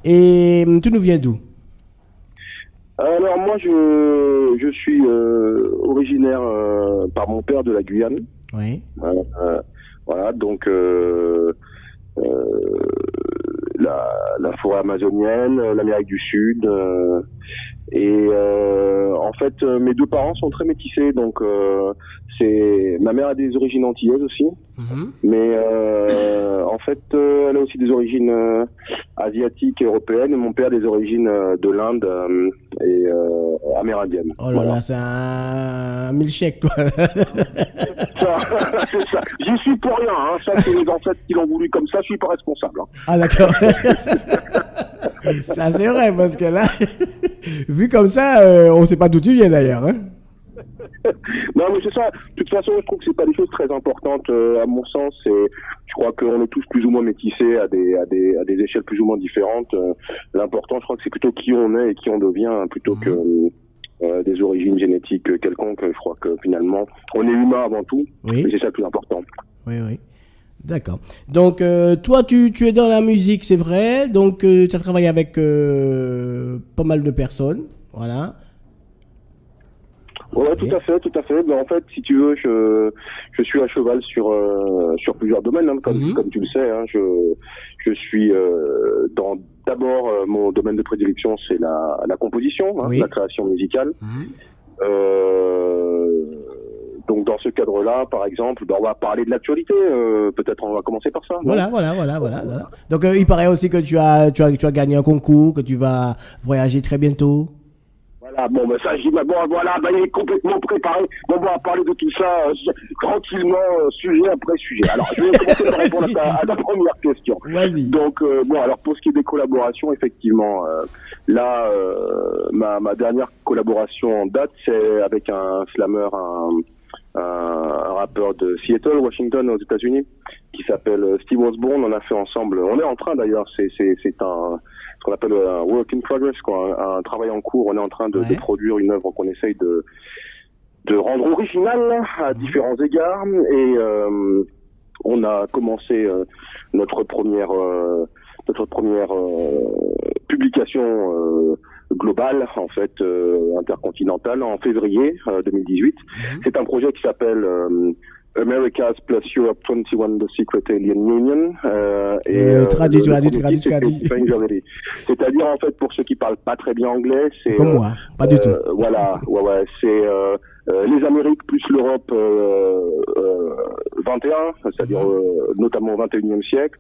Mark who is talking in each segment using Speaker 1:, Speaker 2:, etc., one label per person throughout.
Speaker 1: Et tu nous viens d'où?
Speaker 2: Alors moi je suis originaire par mon père de la Guyane.
Speaker 1: Oui.
Speaker 2: Euh, euh, voilà donc euh, la forêt amazonienne, l'Amérique du Sud. En fait, mes deux parents sont très métissés, donc c'est ma mère a des origines antillaises aussi,
Speaker 1: Mhm.
Speaker 2: mais en fait, elle a aussi des origines asiatiques et européennes. Et mon père des origines de l'Inde amérindiennes.
Speaker 1: Oh là
Speaker 2: Voilà.
Speaker 1: là, c'est un milkshake, quoi.
Speaker 2: Ça, c'est ça. J'y suis pour rien. Hein. Ça, c'est les ancêtres qui l'ont voulu comme ça. Je suis pas responsable. Hein.
Speaker 1: Ah, d'accord. Ça, c'est vrai, parce que là, vu comme ça, on sait pas d'où tu viens d'ailleurs. Hein.
Speaker 2: Non, mais c'est ça. De toute façon, je trouve que c'est pas des choses très importantes à mon sens. Je crois qu'on est tous plus ou moins métissés à des échelles plus ou moins différentes. L'important, je crois que c'est plutôt qui on est et qui on devient, hein, plutôt que
Speaker 1: Mhm.
Speaker 2: des origines génétiques quelconques. Je crois que finalement, on est humain avant tout, et
Speaker 1: Oui,
Speaker 2: c'est ça le plus important.
Speaker 1: oui, oui. D'accord. Donc, toi, tu es dans la musique, c'est vrai. Donc, tu as travaillé avec pas mal de personnes. Voilà.
Speaker 2: Ouais,
Speaker 1: Ok.
Speaker 2: tout à fait, tout à fait. Ben, en fait, si tu veux, je suis à cheval sur plusieurs domaines, hein,
Speaker 1: Mhm.
Speaker 2: comme tu le sais. Hein, je suis d'abord mon domaine de prédilection, c'est la composition, hein, la
Speaker 1: Oui.
Speaker 2: création musicale.
Speaker 1: Mhm.
Speaker 2: Euh, donc dans ce cadre-là, par exemple, ben, on va parler de l'actualité. Peut-être on va commencer par ça, non?
Speaker 1: Voilà, voilà, voilà, voilà, voilà. Donc, il paraît aussi que tu as gagné un concours, que tu vas voyager très bientôt.
Speaker 2: Voilà, bon, ben ça, bon, voilà, ben, il est complètement préparé. Bon, on va parler de tout ça tranquillement, sujet après sujet. Alors, je vais commencer par répondre
Speaker 1: Vas-y.
Speaker 2: à ta première question.
Speaker 1: Vas-y.
Speaker 2: Donc, bon, alors pour ce qui est des collaborations, effectivement, là, ma dernière collaboration en date, c'est avec un slammer, un rappeur de Seattle, Washington, aux États-Unis, qui s'appelle Steve Osborne. On a fait ensemble. On est en train d'ailleurs. C'est un ce qu'on appelle un work in progress, quoi, un travail en cours. On est en train de
Speaker 1: Ouais.
Speaker 2: produire une œuvre qu'on essaye de rendre originale à
Speaker 1: Mhm.
Speaker 2: différents égards. On a commencé notre première publication globale, en fait, intercontinentale, en février 2018.
Speaker 1: Mhm.
Speaker 2: C'est un projet qui s'appelle Americas plus Europe 21, The Secret Alien Union.
Speaker 1: Traduit,
Speaker 2: Le
Speaker 1: traduit,
Speaker 2: premier
Speaker 1: traduit,
Speaker 2: titre, c'est
Speaker 1: traduit.
Speaker 2: Defying Gravity. C'est-à-dire, en fait, pour ceux qui parlent pas très bien anglais, c'est
Speaker 1: Comme moi, pas du tout.
Speaker 2: voilà, ouais, c'est les Amériques plus l'Europe 21, c'est-à-dire
Speaker 1: Mhm.
Speaker 2: notamment au 21e siècle,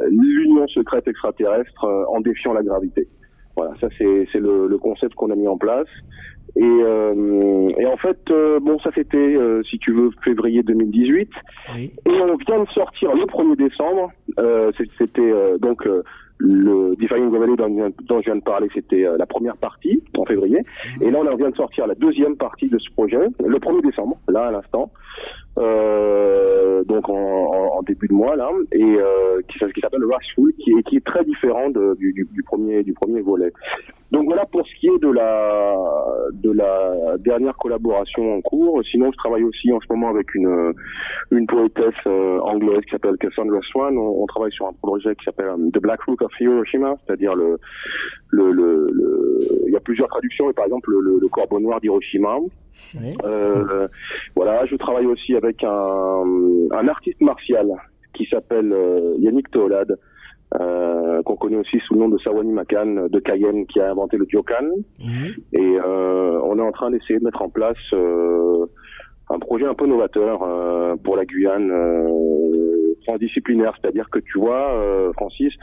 Speaker 2: l'union secrète extraterrestre en défiant la gravité. Voilà, ça c'est le concept qu'on a mis en place. Et en fait, bon, ça c'était, si tu veux, février 2018.
Speaker 1: Oui.
Speaker 2: Et on vient de sortir le 1er décembre. C'était le Defying Gravity dont je viens de parler, c'était la première partie en février. Et
Speaker 1: Mhm.
Speaker 2: là, on vient de sortir la deuxième partie de ce projet, le 1er décembre, là à l'instant. Donc en début de mois là, qui s'appelle Rushful, qui est très différent du premier volet. Donc voilà pour ce qui est de la dernière collaboration en cours. Sinon, je travaille aussi en ce moment avec une poétesse anglaise qui s'appelle Cassandra Swan. On travaille sur un projet qui s'appelle The Black Rook of Hiroshima, c'est-à-dire il y a plusieurs traductions, mais par exemple le corbeau noir d'Hiroshima.
Speaker 1: Oui.
Speaker 2: Voilà, je travaille aussi avec un artiste martial qui s'appelle Yannick Teolad, qu'on connaît aussi sous le nom de Sawani Makan de Cayenne, qui a inventé le Diokan.
Speaker 1: Mhm.
Speaker 2: Et on est en train d'essayer de mettre en place un projet un peu novateur pour la Guyane, transdisciplinaire, c'est-à-dire que tu vois, Francis,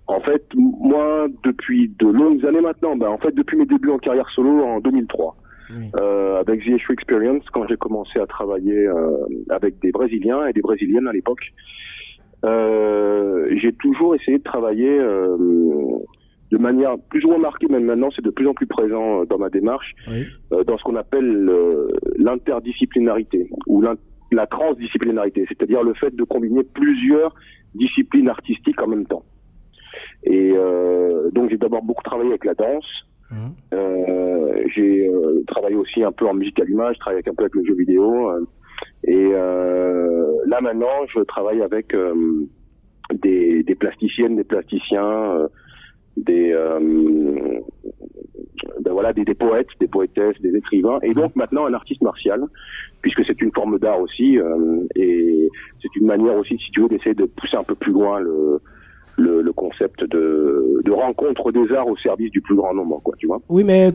Speaker 2: en fait, moi, depuis de longues années maintenant, en fait, depuis mes débuts en carrière solo en 2003,
Speaker 1: Oui.
Speaker 2: avec The Issue Experience, quand j'ai commencé à travailler avec des Brésiliens et des Brésiliennes à l'époque, j'ai toujours essayé de travailler de manière plus ou moins marquée, même maintenant c'est de plus en plus présent dans ma démarche,
Speaker 1: Oui.
Speaker 2: dans ce qu'on appelle l'interdisciplinarité ou la transdisciplinarité, c'est-à-dire le fait de combiner plusieurs disciplines artistiques en même temps. Et donc j'ai d'abord beaucoup travaillé avec la danse.
Speaker 1: Mhm.
Speaker 2: J'ai travaillé aussi un peu en musique à l'image, travaillé un peu avec le jeu vidéo. Là maintenant, je travaille avec des plasticiennes, des plasticiens, voilà, des poètes, des poétesses, des écrivains, et donc maintenant un artiste martial, puisque c'est une forme d'art aussi, et c'est une manière aussi, si tu veux, d'essayer de pousser un peu plus loin le concept de rencontre des arts au service du plus grand nombre, quoi, tu vois.
Speaker 1: Oui, mais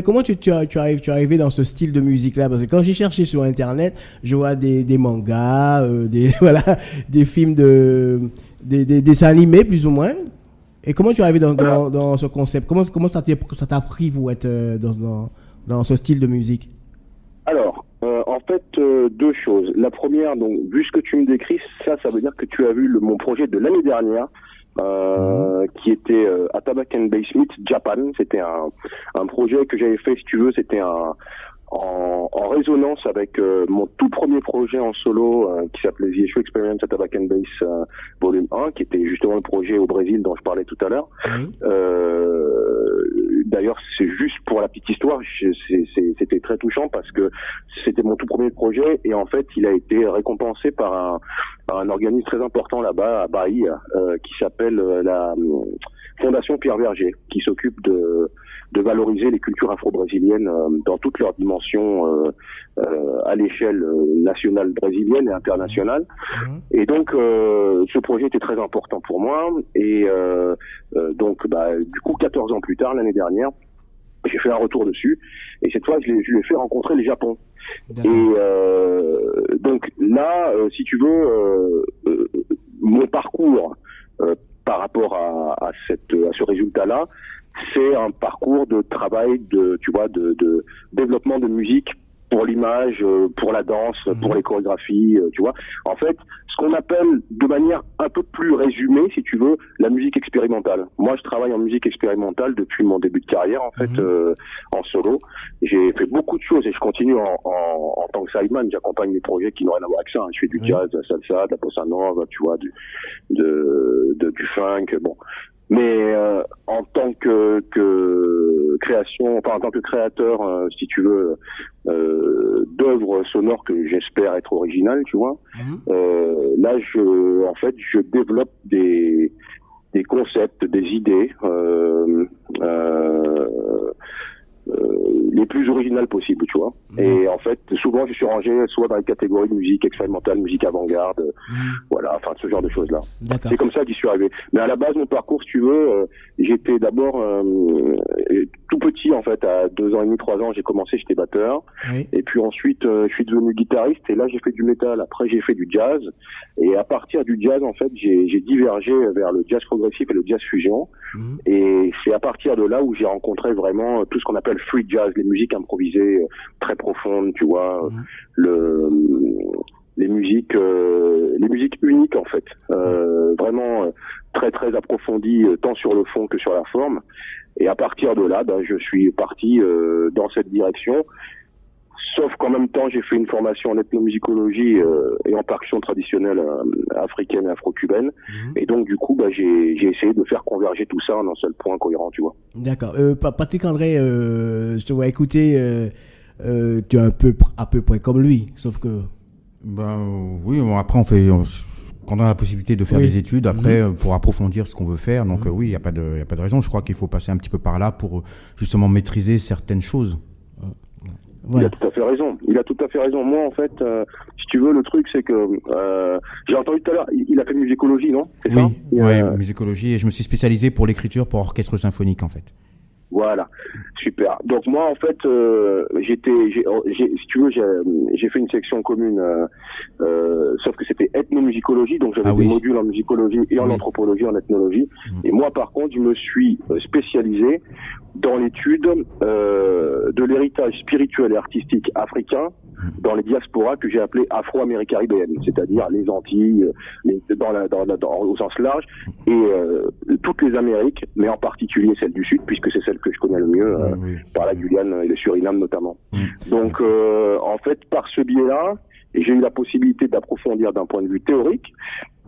Speaker 1: comment tu es arrivé dans ce style de musique-là? Parce que quand j'ai cherché sur Internet, je vois des mangas, voilà, des films des dessins animés, plus ou moins. Et comment tu es arrivé dans ce concept? Comment ça t'a pris pour être dans ce style de musique?
Speaker 2: Alors, en fait, deux choses. La première, donc, vu ce que tu me décris, ça veut dire que tu as vu mon projet de l'année dernière, qui était Atabak and Bass Meet Japan. C'était un projet que j'avais fait, si tu veux, c'était en résonance avec mon tout premier projet en solo qui s'appelait The Issue Experience Atabak and Bass Volume 1, qui était justement le projet au Brésil dont je parlais tout à l'heure. D'ailleurs, c'est juste pour la petite histoire, c'était très touchant parce que c'était mon tout premier projet et en fait, il a été récompensé par un organisme très important là-bas à Bahia qui s'appelle la Fondation Pierre Verger, qui s'occupe de valoriser les cultures afro-brésiliennes dans toutes leurs dimensions à l'échelle nationale brésilienne et internationale. Et donc, ce projet était très important pour moi. Et donc, du coup, 14 ans plus tard, l'année dernière, j'ai fait un retour dessus. Et cette fois, je lui ai fait rencontrer le Japon. Et donc là, si tu veux, mon parcours par rapport à ce résultat-là, c'est un parcours de travail de développement de musique pour l'image, pour la danse, pour les chorégraphies, tu vois. En fait, ce qu'on appelle de manière un peu plus résumée, si tu veux, la musique expérimentale. Moi, je travaille en musique expérimentale depuis mon début de carrière, en fait, en solo. J'ai fait beaucoup de choses et je continue en tant que sideman. J'accompagne des projets qui n'ont rien à voir avec ça. Je fais du jazz, de la salsa, de la bossa nova, tu vois, du funk, bon. Mais en tant que création, enfin en tant que créateur, si tu veux, d'œuvres sonores que j'espère être originales, tu vois. Là, je développe des concepts, des idées les plus originales possibles, tu vois. Et en fait, souvent, je suis rangé soit dans les catégories de musique expérimentale, musique avant-garde, voilà, enfin, ce genre de choses-là. C'est comme ça que j'y suis arrivé. Mais à la base, mon parcours, si tu veux, j'étais d'abord tout petit, en fait, à 2 ans et demi, 3 ans, j'ai commencé, j'étais batteur. Et puis ensuite, je suis devenu guitariste, et là, j'ai fait du métal. Après, j'ai fait du jazz. Et à partir du jazz, en fait, j'ai divergé vers le jazz progressif et le jazz fusion. Et c'est à partir de là où j'ai rencontré vraiment tout ce qu'on appelle free jazz, les musiques improvisées très profondes, tu vois, les musiques uniques en fait, vraiment très très approfondies tant sur le fond que sur la forme. Et à partir de là, je suis parti dans cette direction. Sauf qu'en même temps, j'ai fait une formation en ethnomusicologie et en percussion traditionnelle africaine et afro-cubaine. Et donc, du coup, j'ai essayé de faire converger tout ça en un seul point cohérent, tu vois.
Speaker 1: D'accord. Patrick André, je te vois écouter, tu es un peu à peu près comme lui, sauf que...
Speaker 3: oui, après, quand on a la possibilité de faire des études, après, pour approfondir ce qu'on veut faire, donc oui, il n'y a pas de raison. Je crois qu'il faut passer un petit peu par là pour justement maîtriser certaines choses.
Speaker 2: Voilà. Il a tout à fait raison. Moi, en fait, si tu veux, le truc, c'est que j'ai entendu tout à l'heure, il a fait musicologie, non? C'est ça?
Speaker 3: Oui, musicologie. Et je me suis spécialisé pour l'écriture pour orchestre symphonique, en fait.
Speaker 2: Voilà, super. Donc moi, en fait, si tu veux, j'ai fait une section commune, sauf que c'était ethnomusicologie, donc j'avais des modules en musicologie et en anthropologie, en ethnologie. Et moi, par contre, je me suis spécialisé dans l'étude de l'héritage spirituel et artistique africain dans les diasporas que j'ai appelées afro-américaribéennes, c'est-à-dire les Antilles, au sens large, et toutes les Amériques, mais en particulier celle du Sud, puisque c'est celle que je connais le mieux, par la Guyane et le Suriname notamment. Donc, en fait, par ce biais-là, j'ai eu la possibilité d'approfondir d'un point de vue théorique,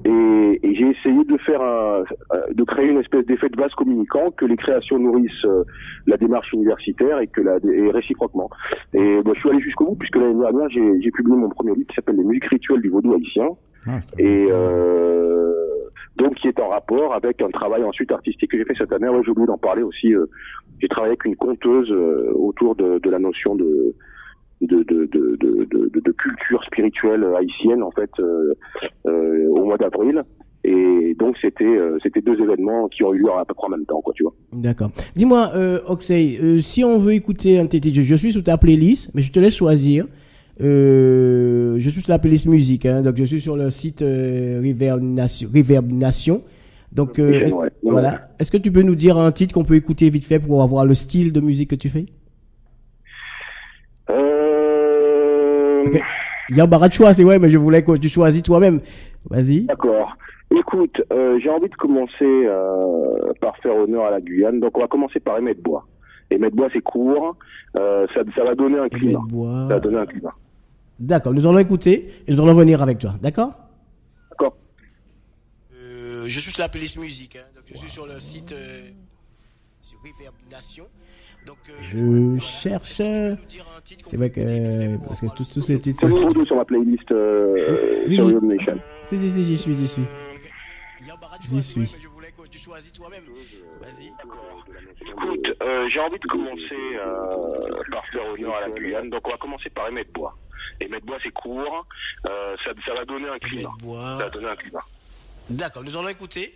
Speaker 2: et j'ai essayé de créer une espèce d'effet de vase communicant, que les créations nourrissent la démarche universitaire et réciproquement. Et je suis allé jusqu'au bout, puisque l'année dernière j'ai publié mon premier livre qui s'appelle Les musiques rituelles du vaudou haïtien. Et donc qui est en rapport avec un travail ensuite artistique que j'ai fait cette année. Ouais, j'ai oublié d'en parler aussi. J'ai travaillé avec une conteuse autour de la notion de culture spirituelle haïtienne en fait au mois d'avril. Et donc c'était deux événements qui ont eu lieu à peu près en même temps, quoi, tu vois.
Speaker 1: D'accord. Dis-moi, Oxey, si on veut écouter un de tes titres, je suis sur ta playlist, mais je te laisse choisir. Je suis sur la playlist musique, hein, donc je suis sur le site Reverb Nation. Donc voilà. Est-ce que tu peux nous dire un titre qu'on peut écouter vite fait pour avoir le style de musique que tu fais? Okay. Il y a un barrage de choix, c'est vrai, mais je voulais que tu choisis toi-même. Vas-y.
Speaker 2: D'accord. Écoute, j'ai envie de commencer par faire honneur à la Guyane. Donc on va commencer par Émet de Bois. Émet de Bois, c'est court. Ça va donner un climat. Ça va donner un climat.
Speaker 1: D'accord, nous allons écouter et nous allons venir avec toi. D'accord?
Speaker 2: D'accord.
Speaker 1: Je suis sur la playlist musique, hein, donc je suis sur le site sur Reverb Nation. Donc je cherche. C'est vrai que parce que tous ces titres.
Speaker 2: C'est numéro 2 sur ma playlist sur Reverb Nation.
Speaker 1: Si, j'y suis. J'y suis.
Speaker 2: Je voulais que tu choisis toi-même. Vas-y. Écoute, j'ai envie de commencer par faire honneur à la Guyane. Donc on va commencer par Émet de Bois. Émet de Bois, c'est court. Ça va donner un climat. Ça va donner un climat.
Speaker 1: D'accord, nous allons écouter.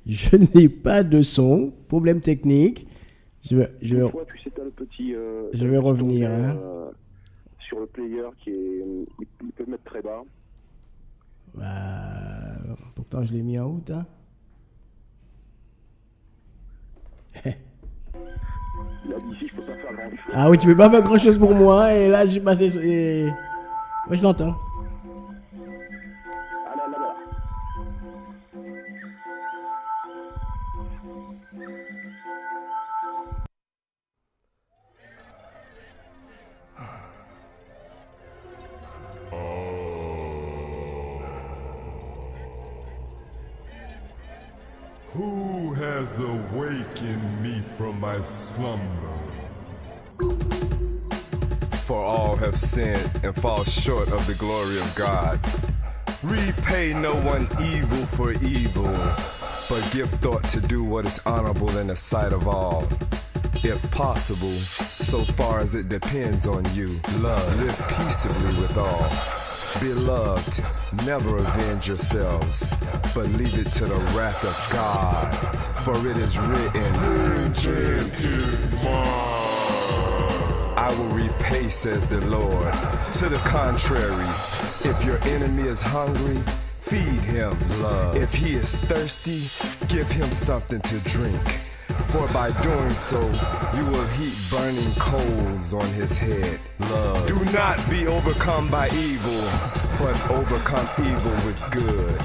Speaker 1: Je n'ai pas de son. Problème technique. Je vais revenir.
Speaker 2: Sur le player il peut mettre très bas.
Speaker 1: Pourtant, je l'ai mis en haut. Hein. Ah oui, tu peux pas faire grand chose pour moi. Et là, j'ai passé. Ouais, je l'entends.
Speaker 4: Who has awakened me from my slumber? For all have sinned and fall short of the glory of God. Repay no one evil for evil, but give thought to do what is honorable in the sight of all. If possible, so far as it depends on you, live peaceably with all. Beloved, never avenge yourselves, but leave it to the wrath of God. For it is written, vengeance is mine. I will repay, says the Lord. To the contrary, if your enemy is hungry, feed him. Love. If he is thirsty, give him something to drink. For by doing so, you will heap burning coals on his head. Love. Do not be overcome by evil, but overcome evil with good.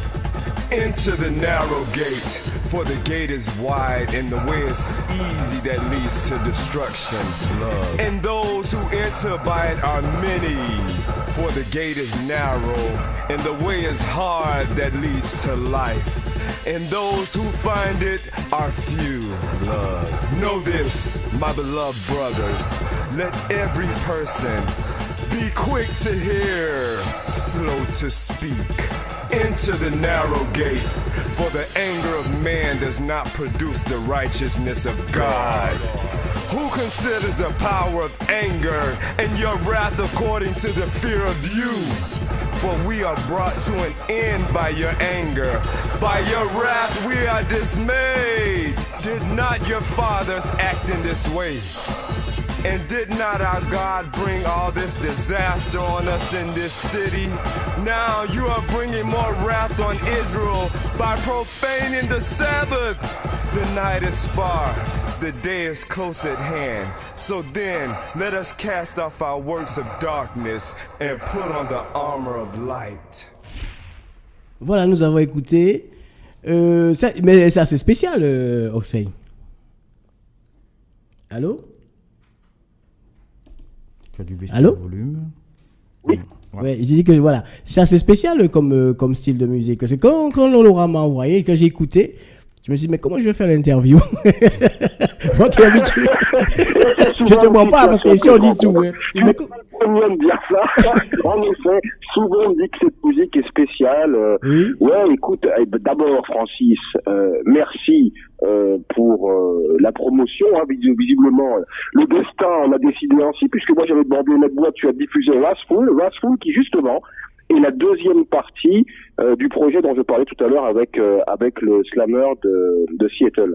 Speaker 4: Enter the narrow gate, for the gate is wide and the way is easy that leads to destruction. Love. And those who enter by it are many, for the gate is narrow and the way is hard that leads to life. And those who find it are few. Love. Know this, my beloved brothers, let every person be quick to hear, slow to speak. Enter the narrow gate, for the anger of man does not produce the righteousness of God. Who considers the power of anger and your wrath according to the fear of you? For we are brought to an end by your anger. By your wrath we are dismayed. Did not your fathers act in this way? And did not our God bring all this disaster on us in this city? Now you are bringing more wrath on Israel by profaning the Sabbath. The night is far, the day is close at hand. So then, let us cast off our works of darkness and put on the armor of light.
Speaker 1: Voilà, nous avons écouté. Mais c'est assez spécial, Oxey. Allô?
Speaker 3: Tu as dû baisser
Speaker 1: Allô?
Speaker 3: le volume.
Speaker 2: Oui.
Speaker 1: Ouais, j'ai dit que voilà, c'est assez spécial comme style de musique. C'est quand Laura m'a envoyé, que j'ai écouté, Je me suis dit, mais comment je vais faire l'interview? Moi qui est habitué. Je te vois pas, parce qu'ici on dit tout. Hein.
Speaker 2: Je suis pas le premier à me dire ça. En effet, souvent on dit que cette musique est spéciale.
Speaker 1: Oui.
Speaker 2: Ouais, écoute, d'abord Francis, merci pour la promotion. Hein, visiblement, le destin on a décidé ainsi, puisque moi j'avais demandé à notre boîte, tu as diffusé Wrathful qui justement est la deuxième partie du projet dont je parlais tout à l'heure avec le slammer de Seattle.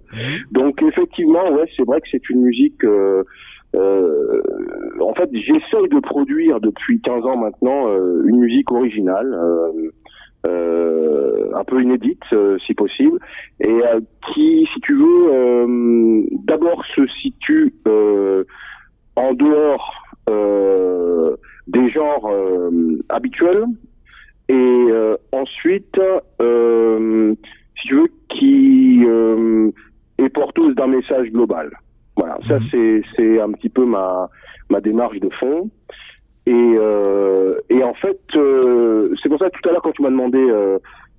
Speaker 2: Donc effectivement, ouais, c'est vrai que c'est une musique. En fait, j'essaye de produire depuis 15 ans maintenant une musique originale, un peu inédite si possible, et qui, si tu veux, d'abord se situe en dehors des genres habituels, et ensuite, si tu veux, qui est porteuse d'un message global. Voilà, ça c'est un petit peu ma démarche de fond. Et en fait, c'est pour ça que tout à l'heure quand tu m'as demandé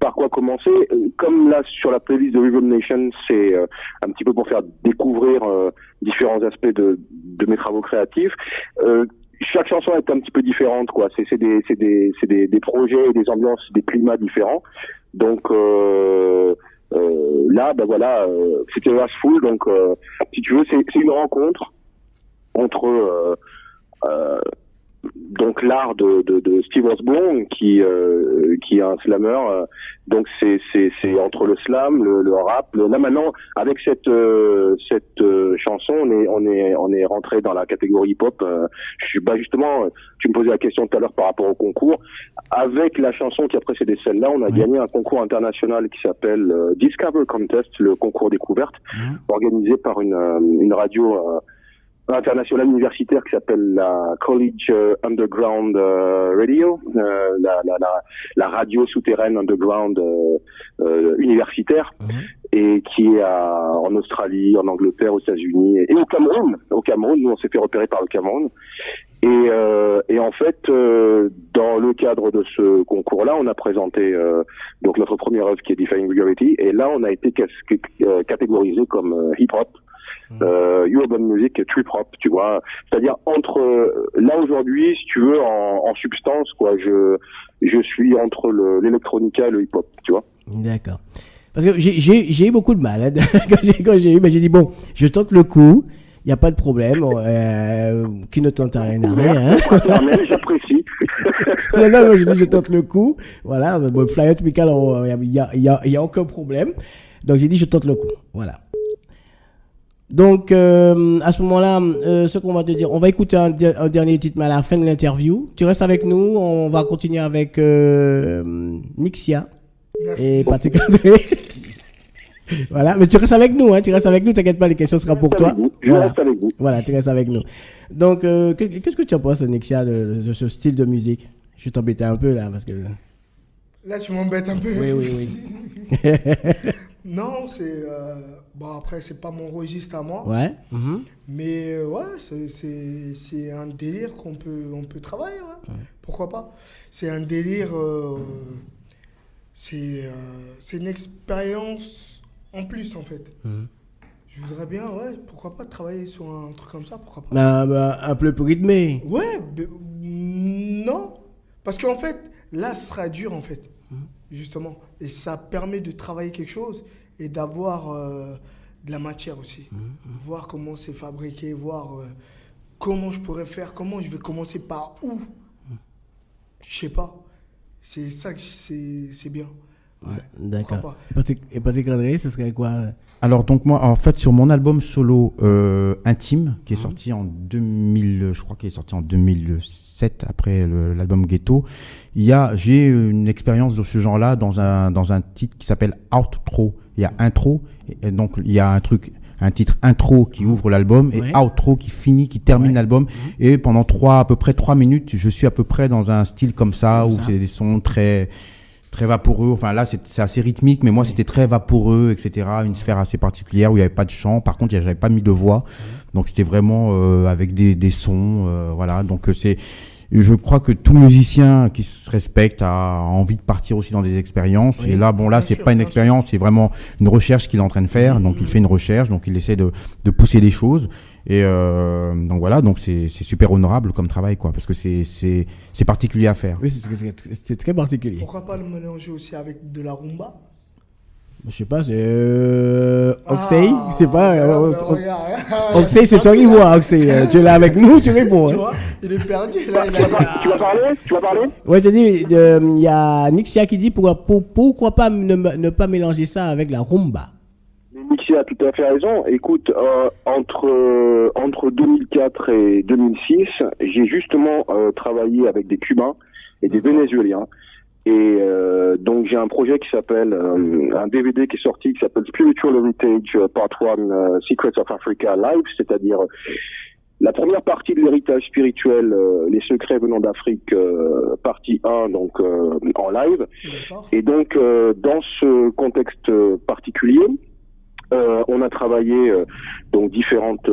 Speaker 2: par quoi commencer, comme là sur la playlist de Rhythm Nation, c'est un petit peu pour faire découvrir différents aspects de mes travaux créatifs. Chaque chanson est un petit peu différente, quoi. C'est des projets, des ambiances, des climats différents. Donc là, ben voilà, c'était Wrathful. Donc, si tu veux, c'est une rencontre entre donc l'art de Steve Osborne qui est un slammer. Donc c'est entre le slam, le rap. Là maintenant, avec cette chanson, on est rentré dans la catégorie hip-hop. Justement, tu me posais la question tout à l'heure par rapport au concours. Avec la chanson qui a précédé celle-là, on a gagné un concours international qui s'appelle Discover Contest, le concours découverte, organisé par une radio internationale universitaire qui s'appelle la College Underground Radio, la radio souterraine underground universitaire, et qui est en Australie, en Angleterre, aux États-Unis et au Cameroun. Au Cameroun, nous on s'est fait repérer par le Cameroun. Et en fait, dans le cadre de ce concours-là, on a présenté donc notre première œuvre qui est Defying Vulgarity, et là on a été catégorisé comme hip-hop, urban music et trip hop, tu vois. C'est-à-dire entre là aujourd'hui, si tu veux, en substance, quoi, je suis entre l'électronica et le hip-hop, tu vois.
Speaker 1: D'accord. Parce que j'ai eu beaucoup de mal hein, quand j'ai eu, mais j'ai dit bon, je tente le coup. Il n'y a pas de problème, qui ne tente rien à rien. Hein.
Speaker 2: J'apprécie.
Speaker 1: non, j'ai dit je tente le coup. Voilà, bon, Flyer Tropical, il y a aucun problème. Donc j'ai dit je tente le coup. Voilà. Donc à ce moment-là, ce qu'on va te dire, on va écouter un dernier titre mais à la fin de l'interview. Tu restes avec nous, on va continuer avec Nixia et Patrick André. Voilà, mais tu restes avec nous, t'inquiète pas, les questions seront pour toi.
Speaker 2: Je reste avec vous.
Speaker 1: Voilà, tu restes avec nous. Donc, qu'est-ce que tu en penses, Nixia, de ce style de musique? Je vais t'embêter un peu là, parce que...
Speaker 5: Là, tu m'embêtes un peu.
Speaker 1: Oui.
Speaker 5: Non, c'est... Bon, après, c'est pas mon registre à moi.
Speaker 1: Ouais.
Speaker 5: Mais ouais, c'est un délire qu'on peut travailler. Ouais. Pourquoi pas? C'est un délire... c'est une expérience en plus, en fait. Je voudrais bien, ouais, pourquoi pas travailler sur un truc comme ça, pourquoi pas.
Speaker 1: Un peu plus rythmé.
Speaker 5: Ouais, non. Parce qu'en fait, là, ce sera dur, en fait. Justement. Et ça permet de travailler quelque chose et d'avoir de la matière aussi. Voir comment c'est fabriqué, voir comment je pourrais faire, comment je vais commencer par où. Je sais pas. C'est ça que c'est bien. Ouais,
Speaker 1: d'accord. Et Patrick André, ce serait quoi?
Speaker 3: Alors donc moi, en fait, sur mon album solo Intime, qui est sorti en 2000, je crois qu'il est sorti en 2007 après l'album Ghetto, j'ai une expérience de ce genre-là dans un titre qui s'appelle Outro. Il y a intro, et donc il y a un titre intro qui ouvre l'album et outro qui termine l'album. Et pendant à peu près 3 minutes, je suis à peu près dans un style comme ça où c'est des sons très très vaporeux. Enfin là, c'est assez rythmique, mais moi c'était très vaporeux, etc. Une sphère assez particulière où il n'y avait pas de chant. Par contre, j'avais pas mis de voix, donc c'était vraiment avec des sons, voilà. Donc je crois que tout musicien qui se respecte a envie de partir aussi dans des expériences.
Speaker 1: Oui.
Speaker 3: Et là, c'est pas une expérience, c'est vraiment une recherche qu'il est en train de faire. Donc, il fait une recherche, donc il essaie de pousser les choses. Et donc voilà, donc c'est super honorable comme travail, quoi, parce que c'est particulier à faire.
Speaker 1: Oui, c'est très particulier.
Speaker 5: Pourquoi pas le mélanger aussi avec de la rumba?
Speaker 1: Je sais pas, c'est Oxey, je sais pas. Oxey,
Speaker 5: Oxey,
Speaker 1: c'est toi qui vois, Oxey. Tu es là avec nous, tu réponds.
Speaker 5: Tu
Speaker 1: Hein.
Speaker 5: vois, il est perdu. Là,
Speaker 2: Tu vas parler
Speaker 1: Ouais, t'as dit, il y a Nixia qui dit pourquoi pas ne pas mélanger ça avec la rumba.
Speaker 2: Nixia a tout à fait raison. Écoute, entre 2004 et 2006, j'ai justement travaillé avec des Cubains et des Vénézuéliens. Et donc j'ai un projet qui s'appelle, un DVD qui est sorti qui s'appelle Spiritual Heritage Part 1 Secrets of Africa Live, c'est-à-dire la première partie de l'héritage spirituel, les secrets venant d'Afrique, partie 1, donc en live.
Speaker 5: D'accord.
Speaker 2: Et donc dans ce contexte particulier, on a travaillé donc différentes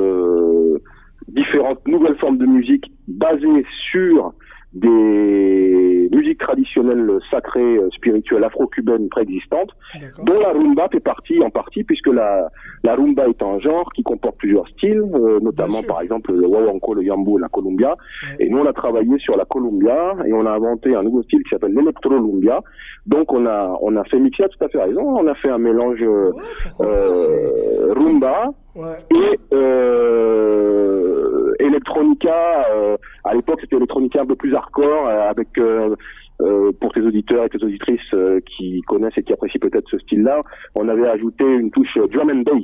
Speaker 2: nouvelles formes de musique basées sur des musiques traditionnelles sacrées, spirituelles, afro-cubaines préexistantes,
Speaker 5: D'accord.
Speaker 2: dont la rumba fait partie en partie, puisque la rumba est un genre qui comporte plusieurs styles, notamment par exemple le wawanko, le yambo et la columbia.
Speaker 5: Ouais.
Speaker 2: Et nous on a travaillé sur la columbia et on a inventé un nouveau style qui s'appelle l'électro-lumbia. Donc on a fait mixer, tout à fait raison, on a fait un mélange
Speaker 5: Pourquoi pas, c'est-
Speaker 2: rumba
Speaker 5: Ouais.
Speaker 2: et electronica. À l'époque c'était electronica un peu plus hardcore, avec pour tes auditeurs et tes auditrices qui connaissent et qui apprécient peut-être ce style-là, on avait ajouté une touche drum and bass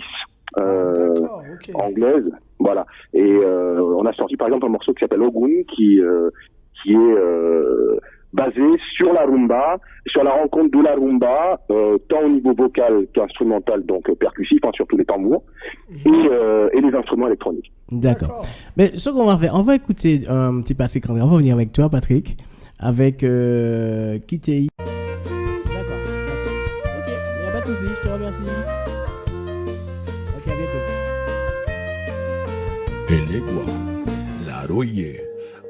Speaker 5: D'accord, ok.
Speaker 2: anglaise, voilà. Et on a sorti par exemple un morceau qui s'appelle Ogun, qui est basé sur la rumba, sur la rencontre de la rumba, tant au niveau vocal qu'instrumental, donc percussif, hein, surtout les tambours, et les instruments électroniques.
Speaker 1: D'accord. Mais ce qu'on va faire, on va écouter un petit Patrick André. On va venir avec toi, Patrick, avec Kitei. D'accord. Ok, il n'y a pas de souci, je te remercie. Ok, à bientôt.
Speaker 6: Elegua, laroye,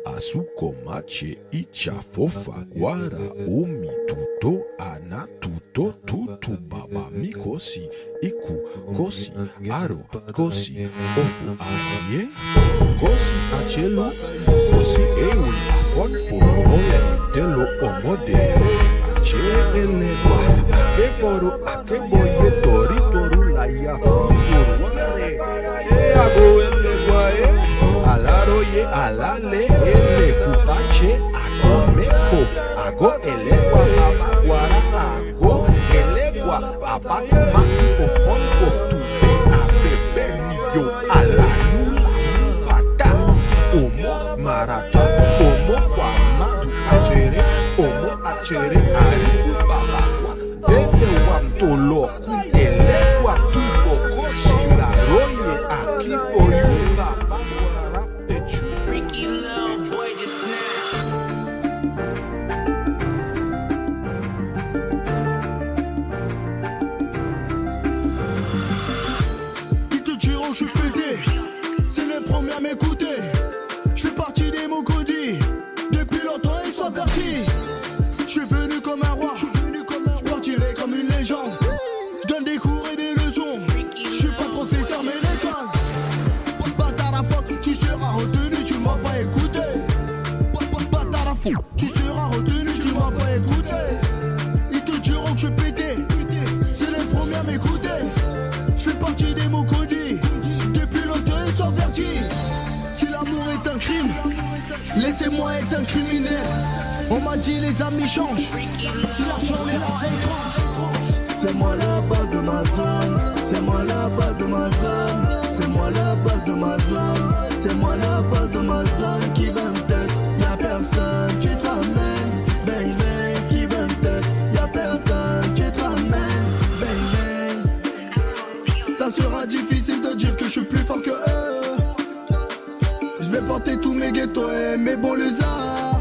Speaker 6: asuko mache, icha fofa, guara, umi, tuto, ana, tuto, tutu, baba, mi kosi, iku, kosi, aro, kosi, ofu, aye, kosi, achelo, kosi, ewe, afon, foroye, telo, omode, ache, elegua, akeboro, akeboye, tori, toru, laya, foro, ware, ago, elegua, alaroye, alale, ele, kupache, agomeko, ago, elegua, baba, guara, ago, elegua, abaku, maki, oponko, tupe, abebe, niyo, alayu, bata, omo, marata, omo, kwamadu, achere, ariku, baba, kwa, dede, wamtolo, elegua, tupo, koshi, laroye, akibo, yula, baba, echu.
Speaker 7: Freaky little boy just snapped.
Speaker 8: Ils te diront je suis pété, c'est les premiers à m'écouter. Je fais partie des Mokodi, depuis longtemps ils sont avertis. Je suis venu comme un roi, je partirai comme une légende. Je donne des cours et des leçons, je suis pas professeur mais l'école. Bâtard à fuck, tu seras retenu, tu m'as pas écouté. Bâtard à fuck, tu seras retenu, tu m'as pas écouté. Ils te diront que je suis pété, c'est les premiers à m'écouter. Je fais partie des Mokodi, depuis longtemps ils sont avertis. Si l'amour est un crime, laissez-moi être un criminel. On m'a dit les amis changent, l'argent les rend étranges. C'est moi la base de ma zone, c'est moi la base de ma zone, c'est moi la base de ma zone, c'est moi la base de ma zone. Qui va me tester, y'a personne, tu te ramènes, bang bang. Qui va me tester, y'a personne, tu te ramènes, bang bang. Ça sera difficile de dire que je suis plus fort que eux. Je vais porter tous mes ghettos et mes bons lézards.